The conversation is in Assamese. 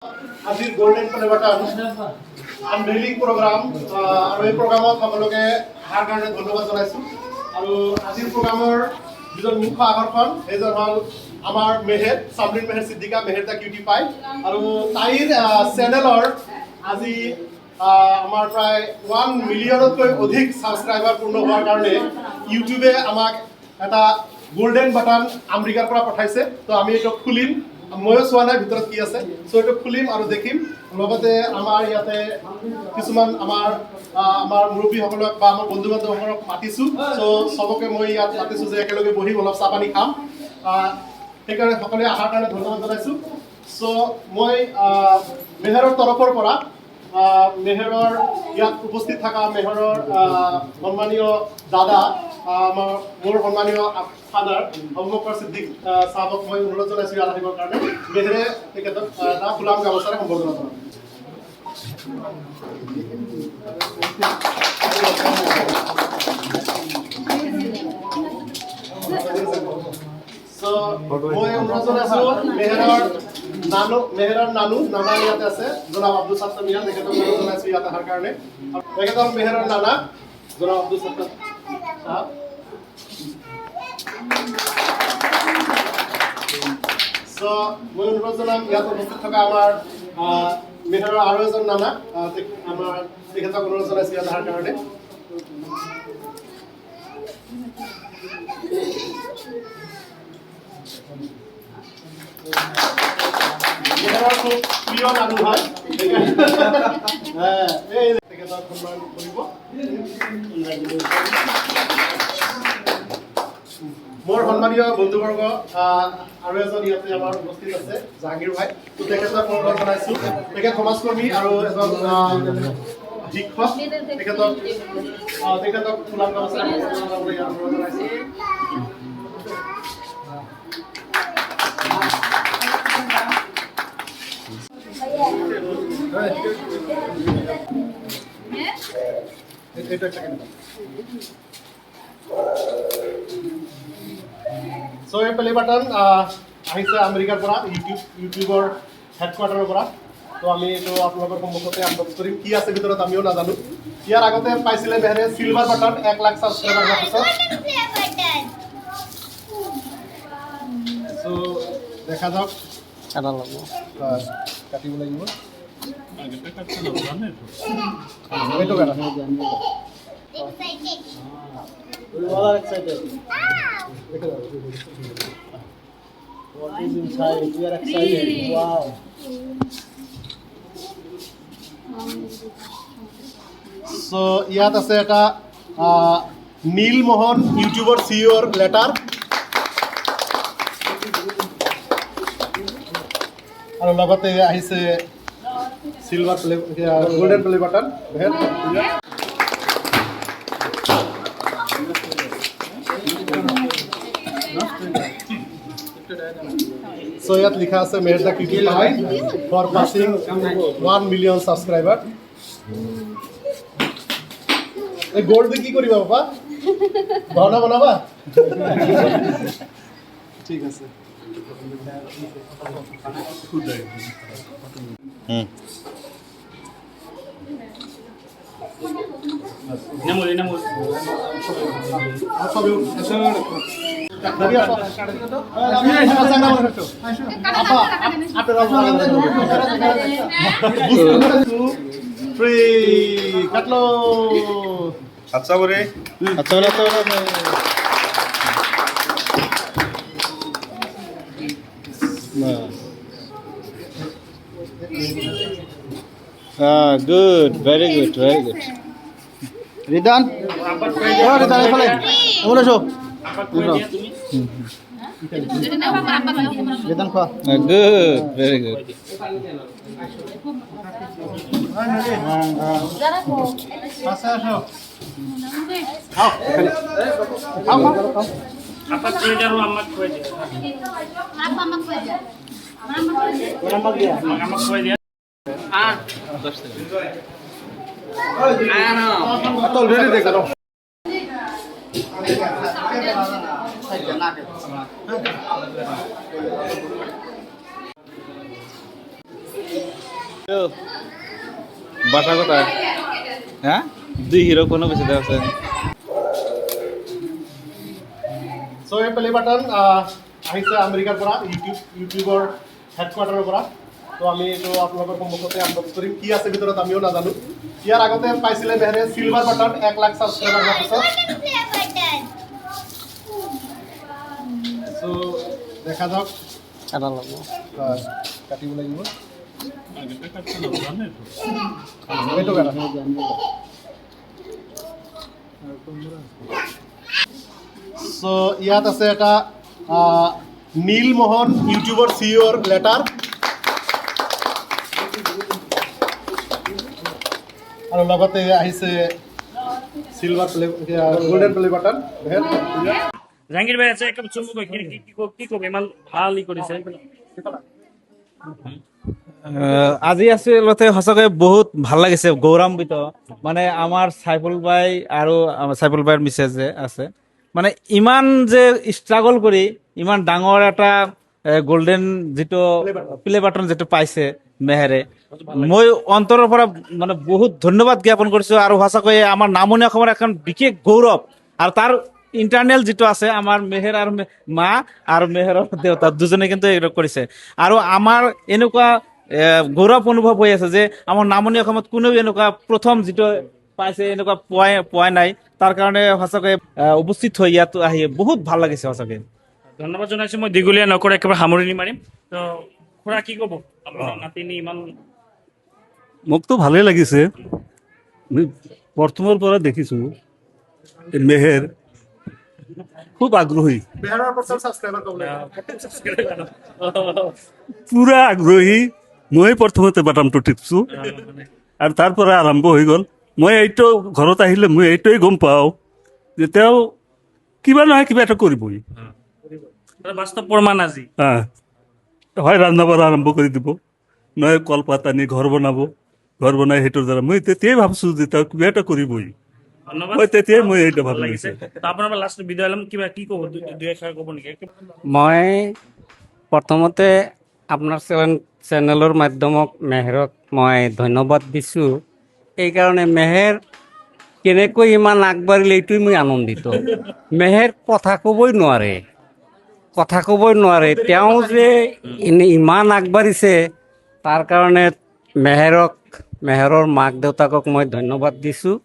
আজিৰ গোল্ডেন প্লে বাটন আনভেইলিং প্ৰগ্ৰাম আৰু এই প্ৰগ্ৰামত সকলোকে অহাৰ কাৰণে ধন্যবাদ জনাইছোঁ। আৰু আজিৰ প্ৰগ্ৰামৰ যিজন মুখ্য আকৰ্ষণ সেইজন হ'ল আমাৰ মেহেৰ চাবৰিন মেহেৰ সিদ্দিকা মেহেৰ দা কিউটি পাই। আৰু তাইৰ চেনেলৰ আজি আমাৰ প্ৰায় 1 মিলিয়নতকৈ অধিক ছাবস্ক্ৰাইবাৰ পূৰ্ণ হোৱাৰ কাৰণে ইউটিউবে আমাক এটা গোল্ডেন বাটন আমেৰিকাৰ পৰা পঠাইছে। তো আমি এইটো খুলিম, ময়ো চোৱা নাই ভিতৰত কি আছে, চ' এইটো খুলিম আৰু দেখিম। লগতে আমাৰ ইয়াতে কিছুমান আমাৰ মুৰব্বীসকলক বা আমাৰ বন্ধু বান্ধৱসকলক মাতিছোঁ। চ' চবকে মই ইয়াত মাতিছোঁ যে একেলগে বহি অলপ চাহ পানী খাম। সেইকাৰণে সকলোৱে অহাৰ কাৰণে ধন্যবাদ জনাইছোঁ। চ' মই মেহেৰৰ তৰফৰ পৰা মেহেৰৰ ইয়াত উপস্থিত থকা মেহেৰৰ সন্মানীয় দাদা মোৰ সন্মানীয় ফাদাৰ অবুবকৰ সিদ্দিক চাহাবক মই অনুৰোধ জনাইছোঁ ইয়াত আহিবৰ কাৰণে। মেহেৰে তেখেতক এটা ফুলাম গামোচাৰে সম্বৰ্ধনা জনাম। মই অনুৰোধ জনাইছোঁ মেহেৰৰ নানা ইয়াতে আছে, জনাব আব্দুল সাত্তাৰ মিয়া, তেখেতক অনুৰোধ জনাইছোঁ ইয়াত অহাৰ কাৰণে। তেখেত হ'ল মেহেৰৰ নানা জনাব আব্দুল সাত্তাৰ চাহাব। মই অনুৰোধ জনাম ইয়াত উপস্থিত থকা আমাৰ মেহেৰৰ আৰু এজন নানা আমাৰ তেখেতক অনুৰোধ জনাইছোঁ ইয়াত অহাৰ কাৰণে। মেহেৰৰ খুব প্ৰিয় মানুহ হয়, তেখেতক সন্মান কৰিব। মোৰ সন্মানীয় বন্ধুবৰ্গ আৰু এজন ইয়াতে আমাৰ উপস্থিত আছে জাহাংগীৰ ভাই, তো তেখেতক অনুৰোধ জনাইছোঁ। তেখেত সমাজকৰ্মী আৰু এজন শিক্ষক, তেখেতক ফুলাম গামোচা অনুৰোধ জনাইছোঁ। চ' এই প্লে বাটন আহিছে আমেৰিকাৰ পৰা, ইউটিউবৰ হেডকোৱাৰ্টাৰৰ পৰা। তো আমি এইটো আপোনালোকৰ সন্মুখতে আনবক্স কৰিম। কি আছে ভিতৰত আমিও নাজানো। ইয়াৰ আগতে পাইছিলে মেহেৰে চিলভাৰ বাটন 1 লাখ ছাবস্ক্ৰাইবাৰ হোৱাৰ পিছত। চ' দেখা যাওক, কাটিব লাগিব এইটো কাটা। What is inside? We are excited. Wow. So ইয়াত আছে এটা নীল মোহন ইউটিউবৰ CEO-ৰ লেটাৰ আৰু লগতে আহিছে silver play golden play button. So ইয়াত লিখা আছে Meher the cutie pie for passing 1 million subscriber. এই গোল্ড কি কৰিবা বাবা? ভাওনা বনাবা? ঠিক আছে। আচ্ছা বলে good, very good. Ridan? Ridan এখানে এমন আসো। Ridan খা। Good, very good. apa kerja amak kue dia amak kue dia atau ready deh kalau বাসা কোথায় হ্যাঁ 2 হিরো কোনো বেশি দেওয়া আছে সো এই প্লে বাটন আহিছে আমেৰিকাৰ পৰা ইউটিউবৰ হেডকোৱাৰ্টাৰৰ পৰা তো আমি এইটো আপোনালোকৰ সন্মুখতে আনবক্স কৰিম কি আছে ভিতৰত আমিও নাজানো ইয়াৰ আগতে পাইছিলে মেহৰে চিলভাৰ বাটন 1 লাখ ছাবস্ক্ৰাইবাৰ হোৱাৰ পিছত সো দেখা যাওক কাটিব লাগিব এইটো কাটা সো ইয়াত আছে এটা নীল মোহন ইউটিউবৰ সিইঅ'ৰ লেটাৰ আৰু লগতে আহিছে silver play golden play button Jahangir ভাই আছে একটা চুমুক কি কব ইমান ভাল ই কৰিছে আজি আচলতে সঁচাকৈ বহুত ভাল লাগিছে গৌৰৱান্বিত মানে আমাৰ সাইফুল ভাই আৰু সাইফুল ভাইৰ মিছেছ যে আছে মানে ইমান যে ষ্ট্ৰাগল কৰি ইমান ডাঙৰ এটা গোল্ডেন যিটো প্লে বাটন যিটো পাইছে মেহেৰে মই অন্তৰৰ পৰা মানে বহুত ধন্যবাদ জ্ঞাপন কৰিছোঁ আৰু সঁচাকৈ আমাৰ নামনি অসমৰ এখন বিশেষ গৌৰৱ আৰু তাৰ ইণ্টাৰনেল যিটো আছে আমাৰ মেহেৰ আৰু মা আৰু মেহেৰৰ দেউতা দুজনে কিন্তু এইটো কৰিছে আৰু আমাৰ এনেকুৱা গৌৰৱ অনুভৱ হৈ আছে যে আমাৰ নামনি অসমত কোনেও এনেকুৱা প্ৰথম যিটো পাইছে এনেকুৱা পোৱা নাই তাৰ কাৰণে সঁচাকৈ উপস্থিত হৈ ইয়াত আহি বহুত ভাল লাগিছে সঁচাকৈ ধন্যবাদ জনাইছো মই দীঘলীয়া নকৰে একেবাৰে সামৰণি মাৰিম তো খুৰা কি ক'ব আপোনাৰ নাতিনি ইমান মোকতো ভালেই লাগিছে মই প্ৰথমৰ পৰা দেখিছোঁ এই মেহেৰ খুব আগ্ৰহী মেহৰৰ প্ৰথম ছাবস্ক্ৰাইবাৰ ক'ব পুৰা আগ্ৰহী মই প্ৰথমতে বাটামটো টিপছোঁ আৰু তাৰ পৰা আৰম্ভ হৈ গ'ল মই এইটো ঘৰত আহিলে মই এইটোৱে গম পাওঁ যে তেওঁ কিবা নহয় কিবা এটা কৰিবই বাস্তৱ প্ৰমাণ আজি হয় ৰান্ধা বাঢ়া আৰম্ভ কৰি দিব নহয় কলপাত আনি ঘৰ বনাই সেইটোৰ দ্বাৰা মই তেতিয়াই ভাবিছোঁ যে তেওঁ কিবা এটা কৰিবই ধন্যবাদ মই তেতিয়াই মই এইটো ভাল ভাবি লাগিছে তো আপোনাৰ লাষ্ট বিদায় ল'ম কিবা কি ক'ব দুই এষাৰ ক'ব নেকি মই প্ৰথমতে আপোনাৰ চেনেলৰ মাধ্যমক মেহেৰক মই ধন্যবাদ দিছোঁ এইকাৰণে মেহেৰ কেনেকৈ ইমান আগবাঢ়িলে এইটোৱে মই আনন্দিত মেহেৰ কথা ক'বই নোৱাৰে তেওঁ যে ইমান আগবাঢ়িছে তাৰ কাৰণে মেহেৰৰ মাক দেউতাকক মই ধন্যবাদ দিছোঁ